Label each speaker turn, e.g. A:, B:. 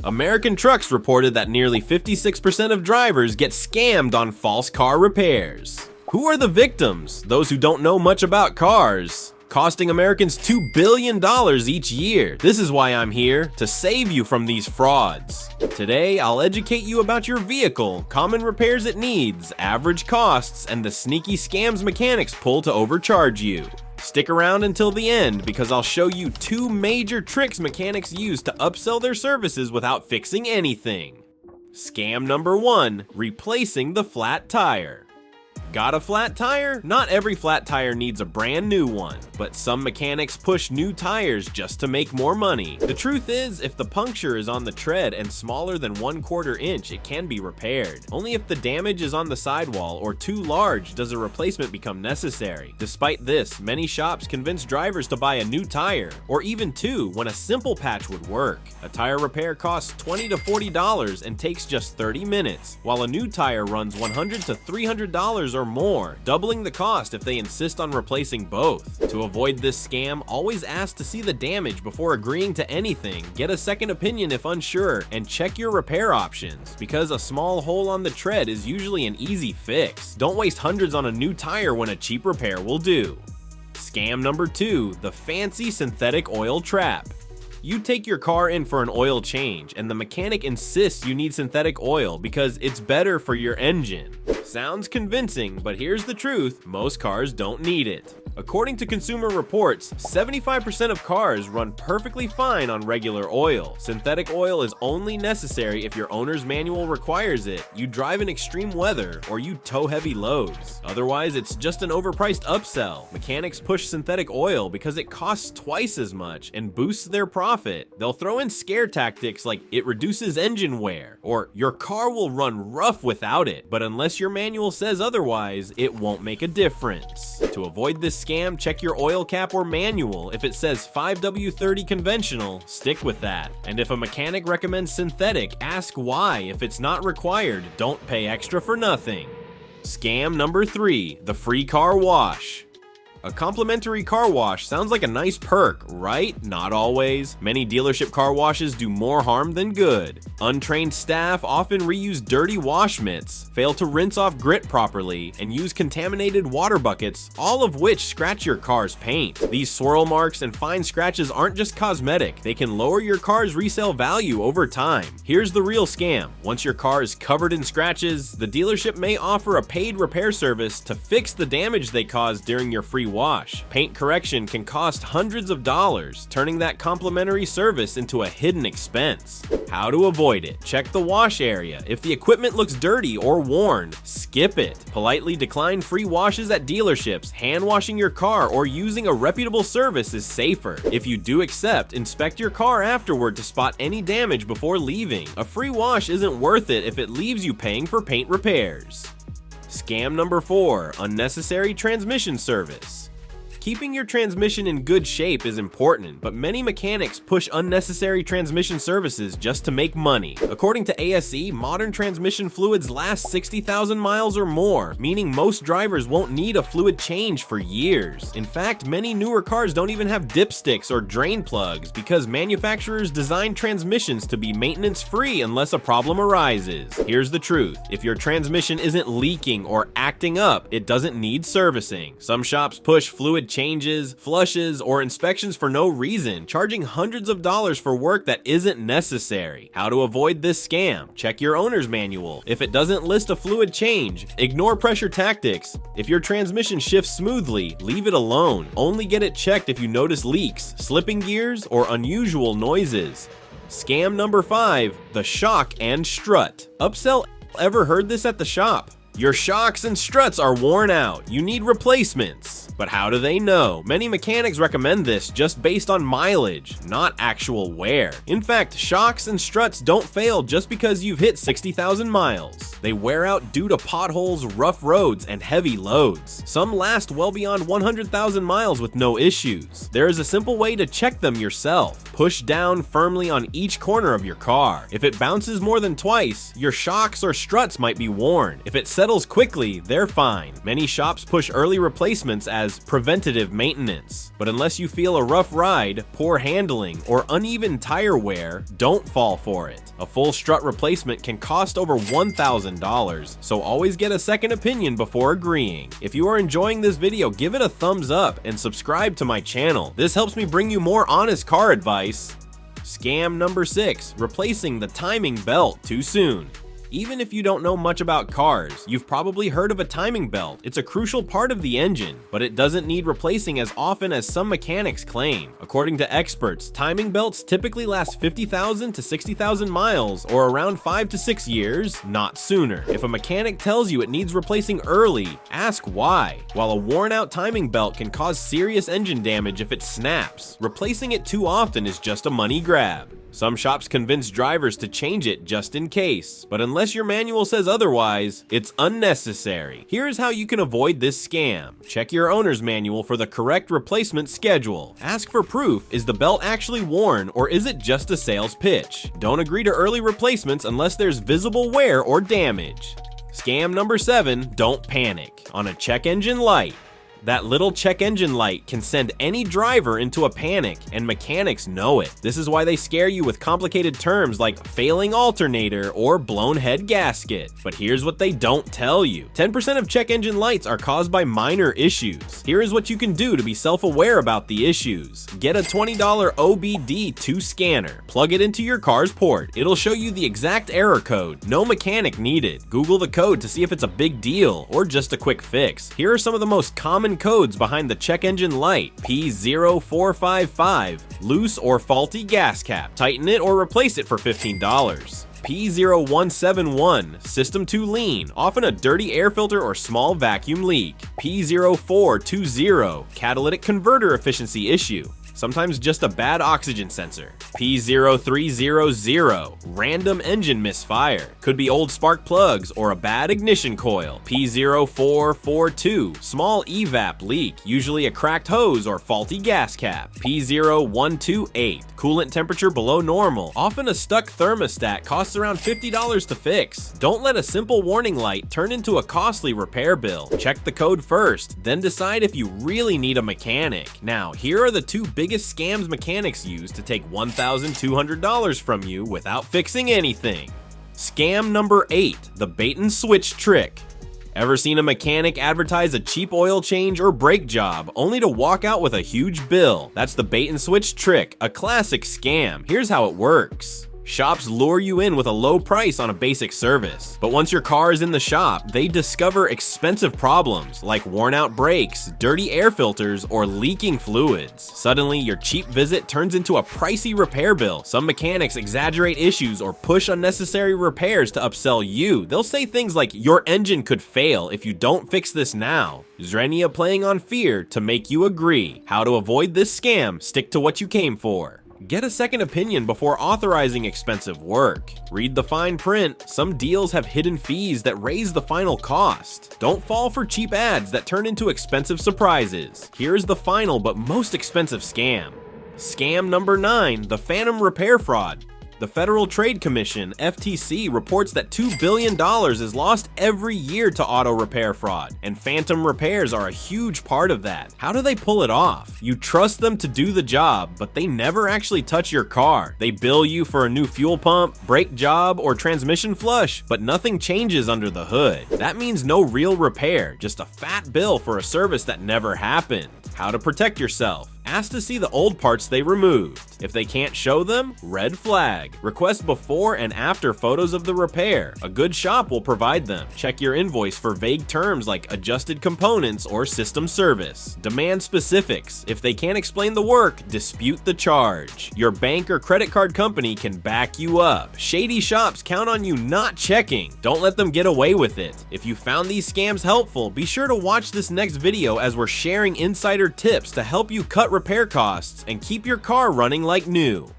A: American Trucks reported that nearly 56% of drivers get scammed on false car repairs. Who are the victims? Those who don't know much about cars, costing Americans $2 billion each year. This is why I'm here, to save you from these frauds. Today, I'll educate you about your vehicle, common repairs it needs, average costs, and the sneaky scams mechanics pull to overcharge you. Stick around until the end because I'll show you 2 major tricks mechanics use to upsell their services without fixing anything. Scam number 1, replacing the flat tire. Got a flat tire? Not every flat tire needs a brand new one, but some mechanics push new tires just to make more money. The truth is, if the puncture is on the tread and smaller than 1/4 inch, it can be repaired. Only if the damage is on the sidewall or too large does a replacement become necessary. Despite this, many shops convince drivers to buy a new tire, or even 2 when a simple patch would work. A tire repair costs $20 to $40 and takes just 30 minutes, while a new tire runs $100 to $300 or more, doubling the cost if they insist on replacing both. To avoid this scam, always ask to see the damage before agreeing to anything, get a second opinion if unsure, and check your repair options, because a small hole on the tread is usually an easy fix. Don't waste hundreds on a new tire when a cheap repair will do. Scam number 2, the fancy synthetic oil trap. You take your car in for an oil change, and the mechanic insists you need synthetic oil because it's better for your engine. Sounds convincing, but here's the truth, most cars don't need it. According to Consumer Reports, 75% of cars run perfectly fine on regular oil. Synthetic oil is only necessary if your owner's manual requires it, you drive in extreme weather, or you tow heavy loads. Otherwise, it's just an overpriced upsell. Mechanics push synthetic oil because it costs twice as much and boosts their profit. They'll throw in scare tactics like it reduces engine wear, or your car will run rough without it, but unless your manual says otherwise, it won't make a difference. To avoid this scam, check your oil cap or manual. If it says 5W30 conventional, stick with that. And if a mechanic recommends synthetic, ask why. If it's not required, don't pay extra for nothing. Scam number 3, the free car wash. A complimentary car wash sounds like a nice perk, right? Not always. Many dealership car washes do more harm than good. Untrained staff often reuse dirty wash mitts, fail to rinse off grit properly, and use contaminated water buckets, all of which scratch your car's paint. These swirl marks and fine scratches aren't just cosmetic, they can lower your car's resale value over time. Here's the real scam. Once your car is covered in scratches, the dealership may offer a paid repair service to fix the damage they caused during your free wash. Paint correction can cost hundreds of dollars, turning that complimentary service into a hidden expense. How to avoid it? Check the wash area. If the equipment looks dirty or worn, skip it. Politely decline free washes at dealerships. Hand washing your car or using a reputable service is safer. If you do accept, inspect your car afterward to spot any damage before leaving. A free wash isn't worth it if it leaves you paying for paint repairs. Scam number 4, unnecessary transmission service. Keeping your transmission in good shape is important, but many mechanics push unnecessary transmission services just to make money. According to ASE, modern transmission fluids last 60,000 miles or more, meaning most drivers won't need a fluid change for years. In fact, many newer cars don't even have dipsticks or drain plugs because manufacturers design transmissions to be maintenance-free unless a problem arises. Here's the truth. If your transmission isn't leaking or acting up, it doesn't need servicing. Some shops push fluid changes, flushes, or inspections for no reason, charging hundreds of dollars for work that isn't necessary. How to avoid this scam? Check your owner's manual. If it doesn't list a fluid change, ignore pressure tactics. If your transmission shifts smoothly, leave it alone. Only get it checked if you notice leaks, slipping gears, or unusual noises. Scam number 5, the shock and strut. Upsell, ever heard this at the shop? Your shocks and struts are worn out. You need replacements. But how do they know? Many mechanics recommend this just based on mileage, not actual wear. In fact, shocks and struts don't fail just because you've hit 60,000 miles. They wear out due to potholes, rough roads, and heavy loads. Some last well beyond 100,000 miles with no issues. There is a simple way to check them yourself. Push down firmly on each corner of your car. If it bounces more than twice, your shocks or struts might be worn. If it settles quickly, they're fine. Many shops push early replacements as as preventative maintenance. But unless you feel a rough ride, poor handling, or uneven tire wear, don't fall for it. A full strut replacement can cost over $1,000, so always get a second opinion before agreeing. If you are enjoying this video, give it a thumbs up and subscribe to my channel. This helps me bring you more honest car advice. Scam number 6, replacing the timing belt too soon. Even if you don't know much about cars, you've probably heard of a timing belt. It's a crucial part of the engine, but it doesn't need replacing as often as some mechanics claim. According to experts, timing belts typically last 50,000 to 60,000 miles, or around 5 to 6 years, not sooner. If a mechanic tells you it needs replacing early, ask why. While a worn-out timing belt can cause serious engine damage if it snaps, replacing it too often is just a money grab. Some shops convince drivers to change it just in case, but unless your manual says otherwise, it's unnecessary. Here's how you can avoid this scam. Check your owner's manual for the correct replacement schedule. Ask for proof. Is the belt actually worn, or is it just a sales pitch? Don't agree to early replacements unless there's visible wear or damage. Scam number 7, don't panic. On a check engine light. That little check engine light can send any driver into a panic, and mechanics know it. This is why they scare you with complicated terms like failing alternator or blown head gasket. But here's what they don't tell you. 10% of check engine lights are caused by minor issues. Here is what you can do to be self-aware about the issues. Get a $20 OBD2 scanner. Plug it into your car's port. It'll show you the exact error code. No mechanic needed. Google the code to see if it's a big deal or just a quick fix. Here are some of the most common codes behind the check engine light. P0455, loose or faulty gas cap. Tighten it or replace it for $15. P0171, system too lean, often a dirty air filter or small vacuum leak. P0420, catalytic converter efficiency issue, sometimes just a bad oxygen sensor. P0300, random engine misfire, could be old spark plugs or a bad ignition coil. P0442, small evap leak, usually a cracked hose or faulty gas cap. P0128, coolant temperature below normal, often a stuck thermostat, costs around $50 to fix. Don't let a simple warning light turn into a costly repair bill. Check the code first, then decide if you really need a mechanic. Now, here are the two biggest scams mechanics use to take $1,200 from you without fixing anything. Scam number 8, the bait and switch trick. Ever seen a mechanic advertise a cheap oil change or brake job only to walk out with a huge bill? That's the bait and switch trick, a classic scam. Here's how it works. Shops lure you in with a low price on a basic service, but once your car is in the shop, they discover expensive problems like worn out brakes, dirty air filters, or leaking fluids. Suddenly, your cheap visit turns into a pricey repair bill. Some mechanics exaggerate issues or push unnecessary repairs to upsell you. They'll say things like, your engine could fail if you don't fix this now. Zrenia playing on fear to make you agree. How to avoid this scam? Stick to what you came for. Get a second opinion before authorizing expensive work. Read the fine print. Some deals have hidden fees that raise the final cost. Don't fall for cheap ads that turn into expensive surprises. Here's the final but most expensive scam. Scam number 9, the phantom repair fraud. The Federal Trade Commission, FTC, reports that $2 billion is lost every year to auto repair fraud, and phantom repairs are a huge part of that. How do they pull it off? You trust them to do the job, but they never actually touch your car. They bill you for a new fuel pump, brake job, or transmission flush, but nothing changes under the hood. That means no real repair, just a fat bill for a service that never happened. How to protect yourself? Ask to see the old parts they removed. If they can't show them, red flag. Request before and after photos of the repair. A good shop will provide them. Check your invoice for vague terms like adjusted components or system service. Demand specifics. If they can't explain the work, dispute the charge. Your bank or credit card company can back you up. Shady shops count on you not checking. Don't let them get away with it. If you found these scams helpful, be sure to watch this next video as we're sharing insider tips to help you cut repair costs and keep your car running like new.